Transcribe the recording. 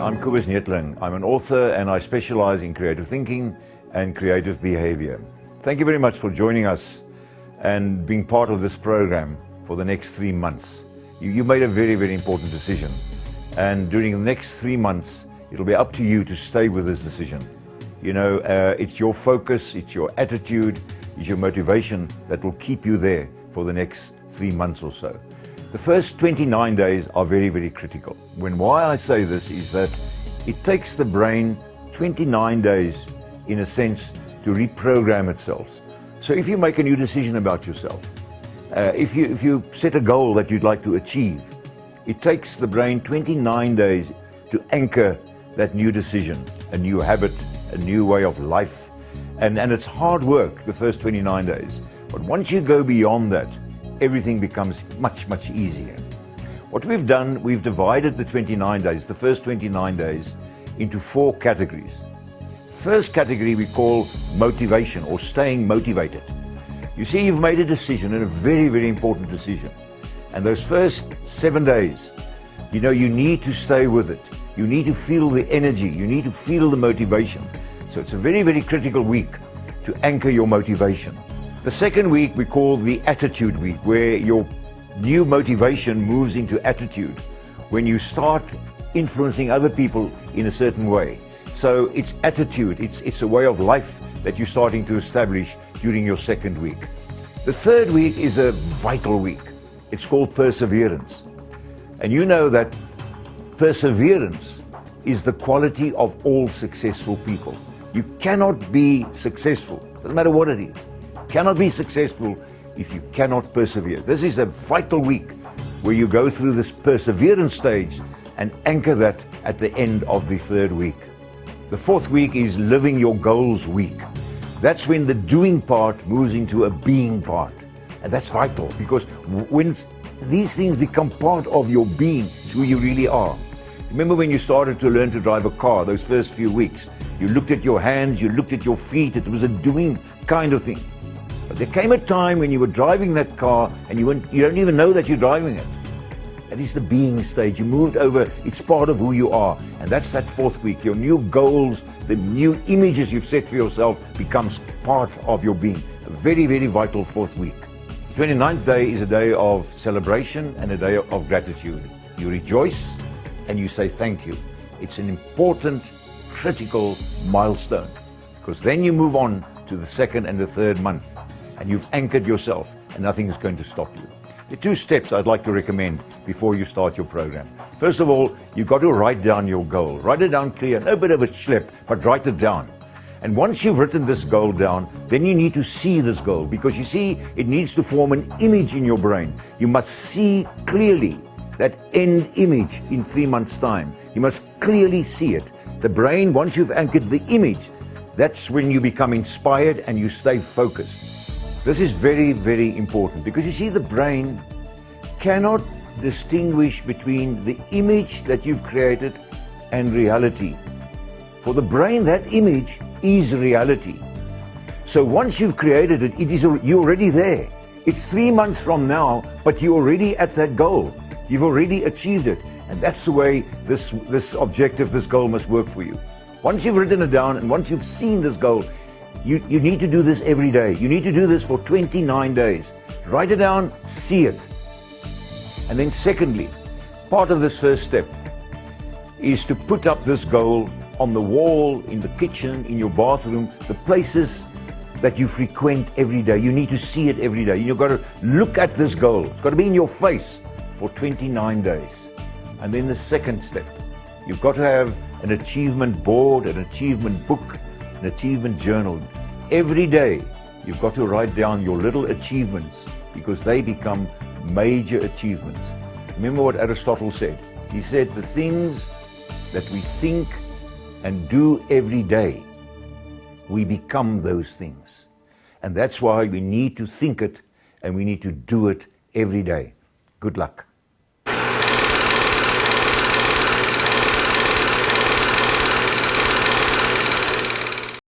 I'm Kobus Neethling. I'm an author and I specialize in creative thinking and creative behavior. Thank you very much for joining us and being part of this program for the next 3 months. You made a very, very important decision. And during the next 3 months, it'll be up to you to stay with this decision. You know, it's your focus, it's your attitude, it's your motivation that will keep you there for the next 3 months or so. The first 29 days are very, very critical. Why I say this is that it takes the brain 29 days, in a sense, to reprogram itself. So if you make a new decision about yourself, if you set a goal that you'd like to achieve, it takes the brain 29 days to anchor that new decision, a new habit, a new way of life. And it's hard work, the first 29 days. But once you go beyond that, everything becomes much, much easier. What we've done, we've divided the 29 days, the first 29 days, into 4 categories. First category we call motivation, or staying motivated. You see, you've made a decision, and a very, very important decision. And those first 7 days, you know, you need to stay with it. You need to feel the energy. You need to feel the motivation. So it's a very, very critical week to anchor your motivation. The second week we call the attitude week, where your new motivation moves into attitude, when you start influencing other people in a certain way. So it's attitude, it's a way of life that you're starting to establish during your second week. The third week is a vital week. It's called perseverance. And you know that perseverance is the quality of all successful people. You cannot be successful, doesn't matter what it is. Cannot be successful if you cannot persevere. This is a vital week where you go through this perseverance stage and anchor that at the end of the third week. The fourth week is living your goals week. That's when the doing part moves into a being part. And that's vital, because when these things become part of your being, it's who you really are. Remember when you started to learn to drive a car, those first few weeks, you looked at your hands, you looked at your feet, it was a doing kind of thing. But there came a time when you were driving that car and you don't even know that you're driving it. That is the being stage. You moved over, it's part of who you are. And that's that fourth week. Your new goals, the new images you've set for yourself becomes part of your being. A very, very vital fourth week. The 29th day is a day of celebration and a day of gratitude. You rejoice and you say thank you. It's an important, critical milestone, because then you move on to the second and the third month. And you've anchored yourself, and nothing is going to stop you. The 2 steps I'd like to recommend before you start your program. First of all, you've got to write down your goal. Write it down clear, no bit of a schlep, but write it down. And once you've written this goal down, then you need to see this goal, because you see, it needs to form an image in your brain. You must see clearly that end image in 3 months' time. You must clearly see it. The brain, once you've anchored the image, that's when you become inspired and you stay focused. This is very, very important, because you see, the brain cannot distinguish between the image that you've created and reality. For the brain, that image is reality. So once you've created it, you're already there. It's 3 months from now, but you're already at that goal. You've already achieved it. And that's the way this objective, this goal must work for you. Once you've written it down and once you've seen this goal, you need to do this every day. You need to do this for 29 days. Write it down, see it. And then secondly, part of this first step is to put up this goal on the wall, in the kitchen, in your bathroom, the places that you frequent every day. You need to see it every day. You've got to look at this goal. It's got to be in your face for 29 days. And then the second step, you've got to have an achievement board, an achievement book, an achievement journal. Every day, you've got to write down your little achievements, because they become major achievements. Remember what Aristotle said. He said, the things that we think and do every day, we become those things. And that's why we need to think it and we need to do it every day. Good luck.